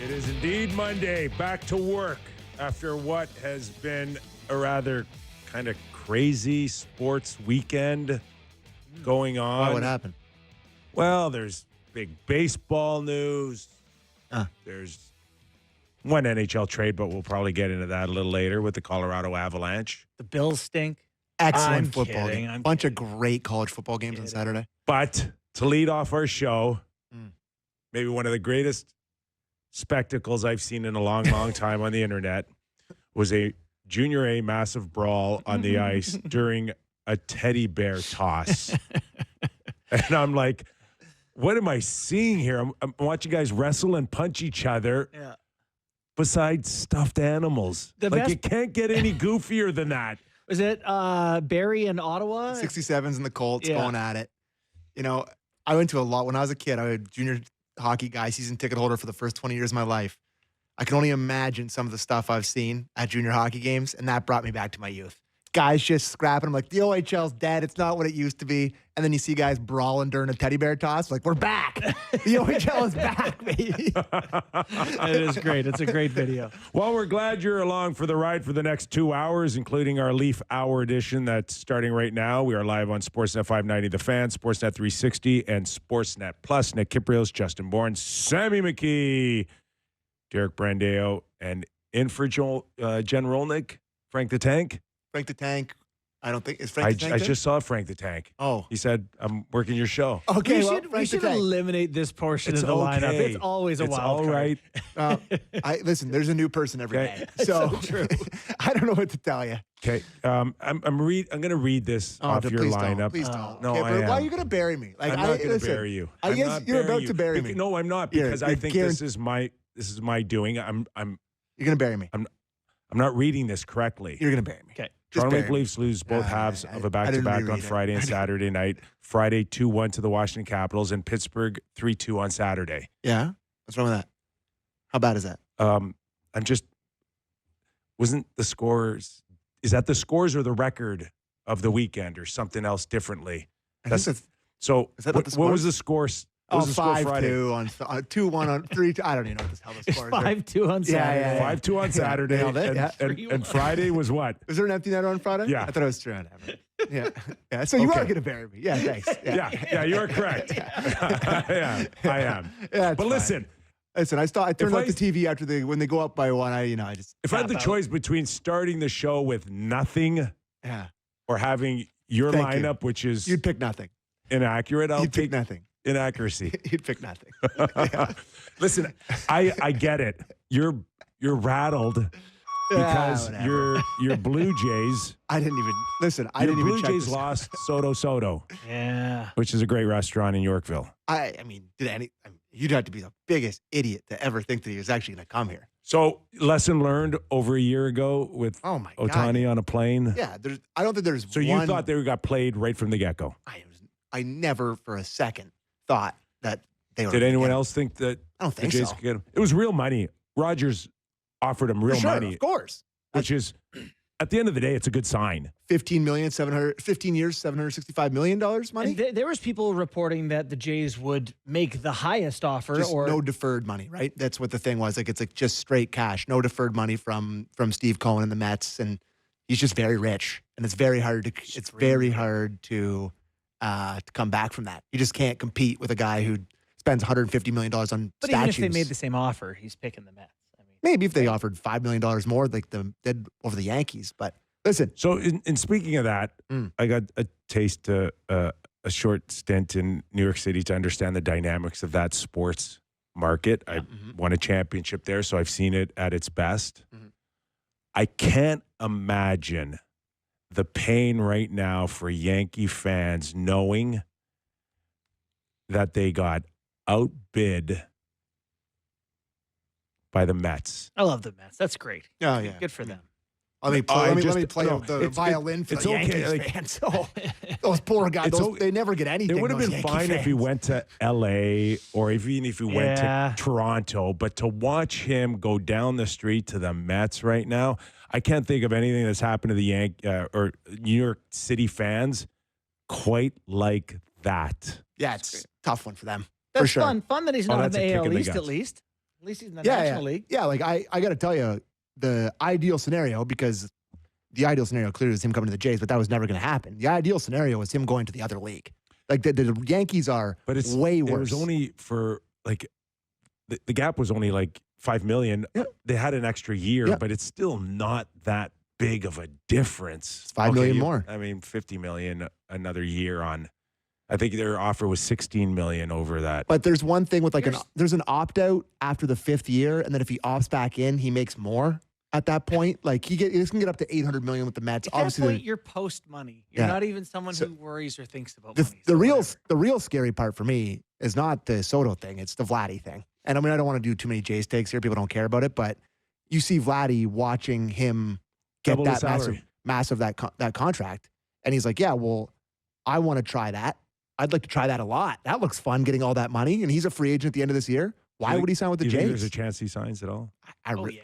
It is indeed Monday. Back to work after what has been a rather kind of crazy sports weekend going on. Why? What happened? Well, there's big baseball news. There's one NHL trade, but we'll probably get into that a little later with the Colorado Avalanche. The Bills stink. Excellent I'm football kidding, game. I'm Bunch kidding. of great college football games on Saturday. But to lead off our show, maybe one of the greatest spectacles I've seen in a long, long time on the internet was a Junior A massive brawl on the ice during a teddy bear toss. And I'm like, what am I seeing here? I'm watching guys wrestle and punch each other besides stuffed animals. It can't get any goofier than that. Was it Barry in Ottawa? 67s and the Colts Yeah. going at it. You know, I went to a lot when I was a kid. I was a junior hockey guy, season ticket holder for the first 20 years of my life. I can only imagine some of the stuff I've seen at junior hockey games, and that brought me back to my youth. Guys just scrapping. I'm like, the OHL's dead. It's not what it used to be. And then you see guys brawling during a teddy bear toss. Like, we're back. The OHL is back, baby. It is great. It's a great video. Well, we're glad you're along for the ride for the next 2 hours, including our Leaf Hour edition that's starting right now. We are live on Sportsnet 590 The Fan, Sportsnet 360, and Sportsnet Plus. Nick Kypreos, Justin Bourne, Sammy McKee, Derek Brandeo, and in for Jen Rolnick, Frank the Tank. Frank the Tank. I don't think. Is Frank the Tank I there? just saw Frank the Tank. Oh. He said, I'm working your show. Okay, we well, should, we Frank the should Tank. eliminate this portion It's of the lineup. okay. It's always a It's wild all card. right. Listen, there's a new person every Okay. day. So, true. I don't know what to tell you. Okay. I'm going to read this off your please lineup. Don't, please don't. No, Okay, I but am. why are you going to bury me? Like, I'm not going to listen, bury you. I I'm guess not you're bury about to bury me. No, I'm not, You're- because I you're think guaran- this is my doing. I'm You're going to bury me. I'm not reading this correctly. You're going to bury me. Okay. Just Toronto bury Maple me. Leafs lose both halves of a back-to-back reread on it. Friday and Saturday night. Friday 2-1 to the Washington Capitals, and Pittsburgh 3-2 on Saturday. Yeah? What's wrong with that? How bad is that? Wasn't the scores, is that the scores or the record of the weekend or something else differently? I think that's So Is that what, not the what was scores? the score? What was the score Friday? 5-2 on 2-1 on 3-2. I don't even know what the hell the scores are. 5-2 on Saturday. yeah. 5-2 on Saturday, nailed it, yeah. and Friday was what? Was there an empty net on Friday? Yeah. I thought it was true. Yeah. Yeah. So you Okay. are going to bury me. Yeah, thanks. Yeah, you are correct. Yeah, I am. Yeah, it's but fine. listen, I turned If off I- the TV after when they go up by one. I just. if I had the tap out. choice between starting the show with nothing Yeah. or having your Thank you. lineup, which is You'd pick nothing. inaccurate, I'll You'd pick take nothing. inaccuracy. You'd pick nothing. Listen, I get it. You're rattled because whatever. your Blue Jays. I didn't even listen. I Your didn't Blue even check Jays this. lost Soto, Yeah. which is a great restaurant in Yorkville. I mean, you'd have to be the biggest idiot to ever think that he was actually going to come here. So, lesson learned over a year ago with Oh my God. Otani on a plane. Yeah, I don't think there's So you thought they got played right from the get-go. I never for a second thought that they were. Did anyone gonna- else think that I don't the think Jays so. could get him? It was real money. Rogers offered him real For sure, money, of course. which is, at the end of the day, it's a good sign. 15 years, $765 million money. And there was people reporting that the Jays would make the highest offer, Just or no deferred money, right? That's what the thing was. Like it's like just straight cash, no deferred money from Steve Cohen and the Mets, and he's just very rich, and it's very hard to come back from that. You just can't compete with a guy who spends $150 million on but statues. even if they made the same offer, he's picking the Mets. I mean, Maybe if they offered $5 million more, like the did over the Yankees. But listen, So, in speaking of that, I got a taste, a short stint in New York City to understand the dynamics of that sports market. I won a championship there, so I've seen it at its best. I can't imagine the pain right now for Yankee fans knowing that they got outbid by the Mets. I love the Mets. That's great. oh yeah, Good for them. Let me I play, just- let me play no, the it's- violin for it's the okay, Yankees like- fans. Oh, those poor guys, It's those, okay. they never get anything. It would have those been Yankee fine if he fans. went to L.A. or even if he went Yeah. to Toronto, but to watch him go down the street to the Mets right now, I can't think of anything that's happened to the or New York City fans quite like that. Yeah, it's a tough one for them. That's for sure. fun. Fun that he's Oh, not in that's the a kick AL in the East guts. at least. At least he's in the Yeah, National League. Yeah, like I got to tell you, the ideal scenario, because the ideal scenario clearly is him coming to the Jays, but that was never going to happen. The ideal scenario was him going to the other league. Like the Yankees are way worse. It was only for like the gap was only like $5 million. Yep. They had an extra year, Yep. but it's still not that big of a difference. It's $5 million more. I mean, $50 million another year on. I think their offer was $16 million over that. But there's one thing with there's an opt out after the 5th year, and then if he opts back in, he makes more at that point. Like he can get up to $800 million with the Mets. At Obviously, that point, you're post money. You're not even someone who worries or thinks about money. the real scary part for me is not the Soto thing; it's the Vladdy thing. And I mean, I don't want to do too many Jays takes here. People don't care about it, but you see Vladdy watching him get Double the that salary. massive that contract, and he's like, "Yeah, well, I want to try that. I'd like to try that a lot. That looks fun, getting all that money." And he's a free agent at the end of this year. Why would he sign with the Do you think Jays? there's a chance he signs at all? Oh yeah,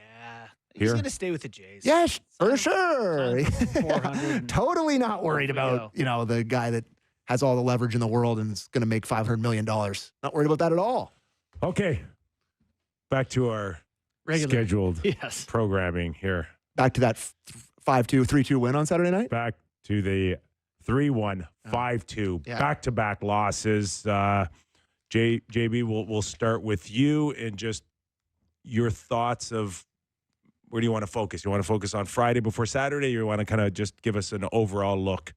he's Here? going to stay with the Jays. Yes, for sure. 400. Totally not worried about the guy that has all the leverage in the world and is going to make $500 million. Not worried about that at all. Okay. Back to our Regular. scheduled Yes. programming here. Back to that 5-2, 3-2 win on Saturday night. Back to the 3-1, 5-2, Yeah. back-to-back losses. JB, we'll start with you and just your thoughts of where do you want to focus? You want to focus on Friday before Saturday, or you want to kind of just give us an overall look?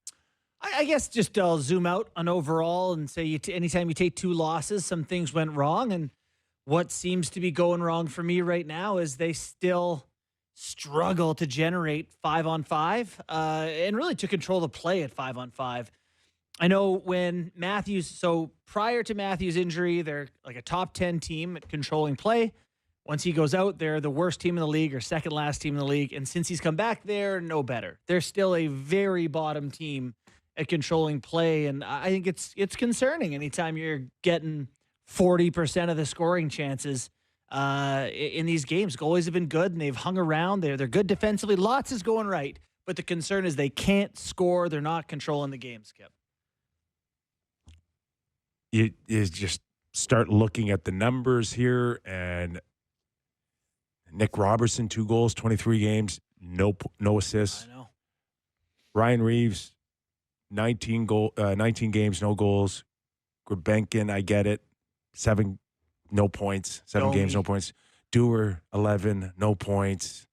I guess just I'll zoom out on overall and say anytime you take 2 losses, some things went wrong. And what seems to be going wrong for me right now is they still struggle to generate 5-on-5 and really to control the play at 5-on-5. I know when so prior to Matthews' injury, they're like a top 10 team at controlling play. Once he goes out, they're the worst team in the league or second last team in the league. And since he's come back, they're no better. They're still a very bottom team at controlling play. And I think it's concerning anytime you're getting 40% of the scoring chances in these games. Goalies have been good and they've hung around. They're good defensively. Lots is going right. But the concern is they can't score. They're not controlling the game, Skip. You just start looking at the numbers here, and Nick Robertson, 2 goals, 23 games, no assists. I know. Ryan Reeves, 19 games, no goals. Grebenkin, I get it, 7 no points, 7 games, no points. Dewar, 11, no points.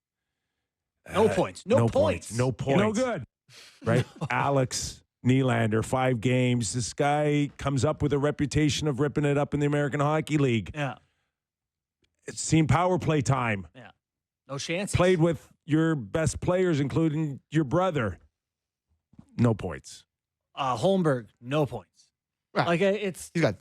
No points. No points. No points. No good. Right? Alex Nylander, 5 games. This guy comes up with a reputation of ripping it up in the American Hockey League. Yeah. It's seen power play time. Yeah. No chance. Played with your best players, including your brother. No points. Holmberg, no points. Right. Like he's got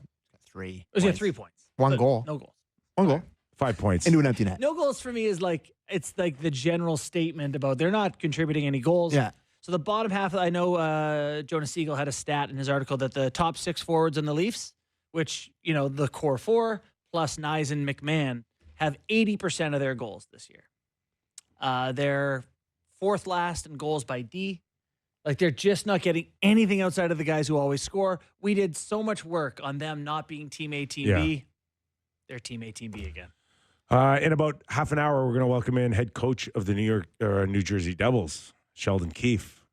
3. He's got 3 points. One But goal. No goals. 1 goal. 5 points. Into an empty net. No goals for me is it's like the general statement about they're not contributing any goals. Yeah. So the bottom half, I know Jonas Siegel had a stat in his article that the top 6 forwards in the Leafs, which, the core 4 plus Nyes and McMahon, have 80% of their goals this year. They're 4th last in goals by D. Like they're just not getting anything outside of the guys who always score. We did so much work on them not being Team A, Team B. They're Team A, Team B again. In about half an hour, we're going to welcome in head coach of the New Jersey Devils, Sheldon Keefe.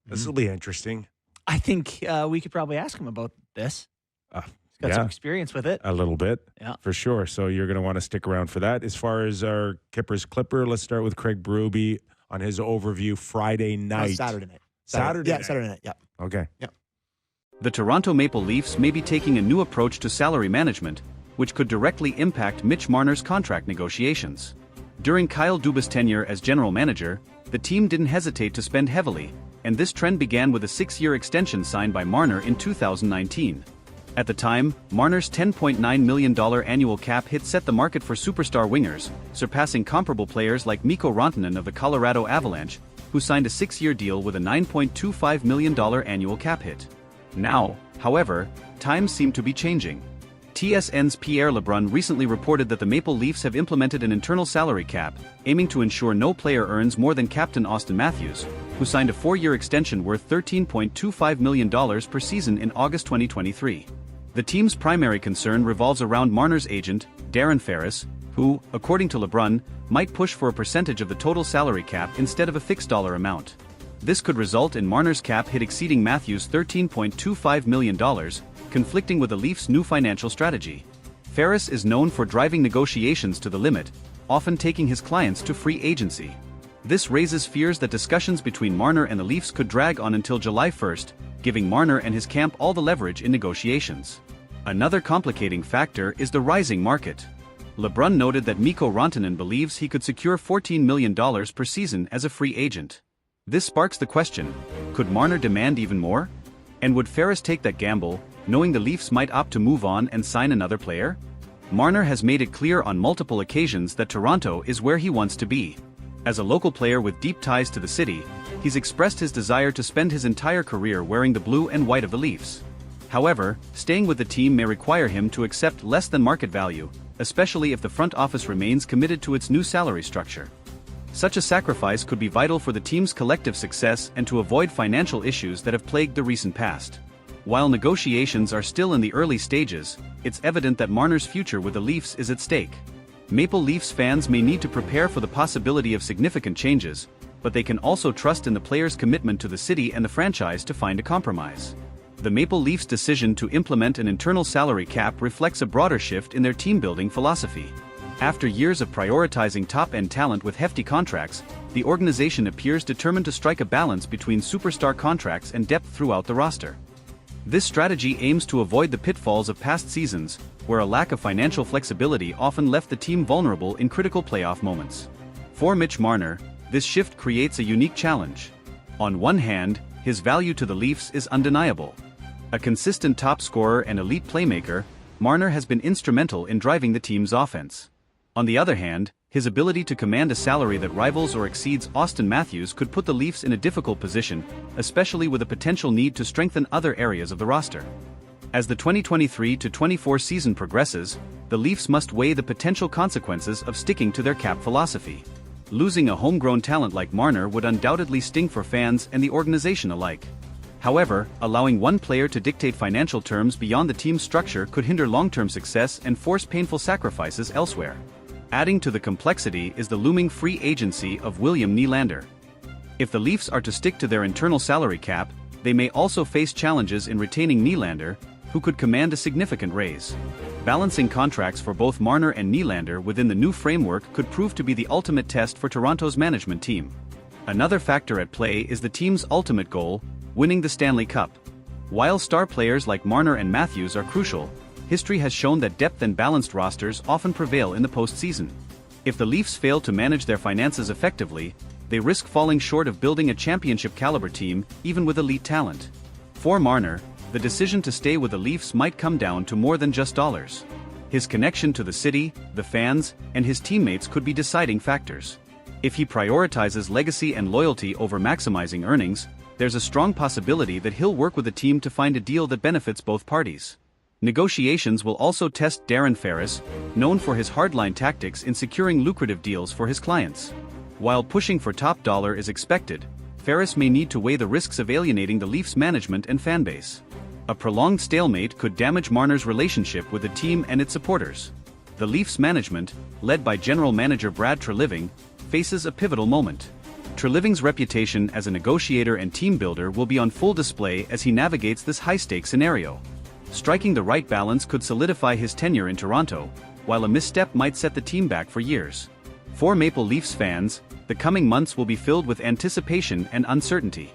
This will be interesting. I think we could probably ask him about this. He's got some experience with it. A little bit, Yeah. for sure. So you're going to want to stick around for that. As far as our Kippers Clipper, let's start with Craig Berube on his overview Friday night. Saturday night. Saturday Yeah, night. Saturday night. Yeah. Okay. The Toronto Maple Leafs may be taking a new approach to salary management, which could directly impact Mitch Marner's contract negotiations. During Kyle Dubas' tenure as general manager, the team didn't hesitate to spend heavily, and this trend began with a 6-year extension signed by Marner in 2019. At the time, Marner's $10.9 million annual cap hit set the market for superstar wingers, surpassing comparable players like Mikko Rantanen of the Colorado Avalanche, who signed a 6-year deal with a $9.25 million annual cap hit. Now, however, times seem to be changing. TSN's Pierre Lebrun recently reported that the Maple Leafs have implemented an internal salary cap, aiming to ensure no player earns more than captain Austin Matthews, who signed a 4-year extension worth $13.25 million per season in August 2023. The team's primary concern revolves around Marner's agent, Darren Ferris, who, according to LeBrun, might push for a percentage of the total salary cap instead of a fixed dollar amount. This could result in Marner's cap hit exceeding Matthews' $13.25 million, conflicting with the Leafs' new financial strategy. Ferris is known for driving negotiations to the limit, often taking his clients to free agency. This raises fears that discussions between Marner and the Leafs could drag on until July 1st, giving Marner and his camp all the leverage in negotiations. Another complicating factor is the rising market. LeBrun noted that Mikko Rantanen believes he could secure $14 million per season as a free agent. This sparks the question, could Marner demand even more? And would Ferris take that gamble, knowing the Leafs might opt to move on and sign another player? Marner has made it clear on multiple occasions that Toronto is where he wants to be. As a local player with deep ties to the city, he's expressed his desire to spend his entire career wearing the blue and white of the Leafs. However, staying with the team may require him to accept less than market value, especially if the front office remains committed to its new salary structure. Such a sacrifice could be vital for the team's collective success and to avoid financial issues that have plagued the recent past. While negotiations are still in the early stages, it's evident that Marner's future with the Leafs is at stake. Maple Leafs fans may need to prepare for the possibility of significant changes, but they can also trust in the player's commitment to the city and the franchise to find a compromise. The Maple Leafs' decision to implement an internal salary cap reflects a broader shift in their team-building philosophy. After years of prioritizing top-end talent with hefty contracts, the organization appears determined to strike a balance between superstar contracts and depth throughout the roster. This strategy aims to avoid the pitfalls of past seasons, where a lack of financial flexibility often left the team vulnerable in critical playoff moments. For Mitch Marner, this shift creates a unique challenge. On one hand, his value to the Leafs is undeniable. A consistent top scorer and elite playmaker, Marner has been instrumental in driving the team's offense. On the other hand, his ability to command a salary that rivals or exceeds Auston Matthews could put the Leafs in a difficult position, especially with a potential need to strengthen other areas of the roster. As the 2023-24 season progresses, the Leafs must weigh the potential consequences of sticking to their cap philosophy. Losing a homegrown talent like Marner would undoubtedly sting for fans and the organization alike. However, allowing one player to dictate financial terms beyond the team's structure could hinder long-term success and force painful sacrifices elsewhere. Adding to the complexity is the looming free agency of William Nylander. If the Leafs are to stick to their internal salary cap, they may also face challenges in retaining Nylander, who could command a significant raise. Balancing contracts for both Marner and Nylander within the new framework could prove to be the ultimate test for Toronto's management team. Another factor at play is the team's ultimate goal, winning the Stanley Cup. While star players like Marner and Matthews are crucial, history has shown that depth and balanced rosters often prevail in the postseason. If the Leafs fail to manage their finances effectively, they risk falling short of building a championship-caliber team, even with elite talent. For Marner, the decision to stay with the Leafs might come down to more than just dollars. His connection to the city, the fans, and his teammates could be deciding factors. If he prioritizes legacy and loyalty over maximizing earnings, there's a strong possibility that he'll work with the team to find a deal that benefits both parties. Negotiations will also test Darren Ferris, known for his hardline tactics in securing lucrative deals for his clients. While pushing for top dollar is expected, Ferris may need to weigh the risks of alienating the Leafs management and fanbase. A prolonged stalemate could damage Marner's relationship with the team and its supporters. The Leafs management, led by general manager Brad Treliving, faces a pivotal moment. Treliving's reputation as a negotiator and team builder will be on full display as he navigates this high-stakes scenario. Striking the right balance could solidify his tenure in Toronto, while a misstep might set the team back for years. For Maple Leafs fans, the coming months will be filled with anticipation and uncertainty.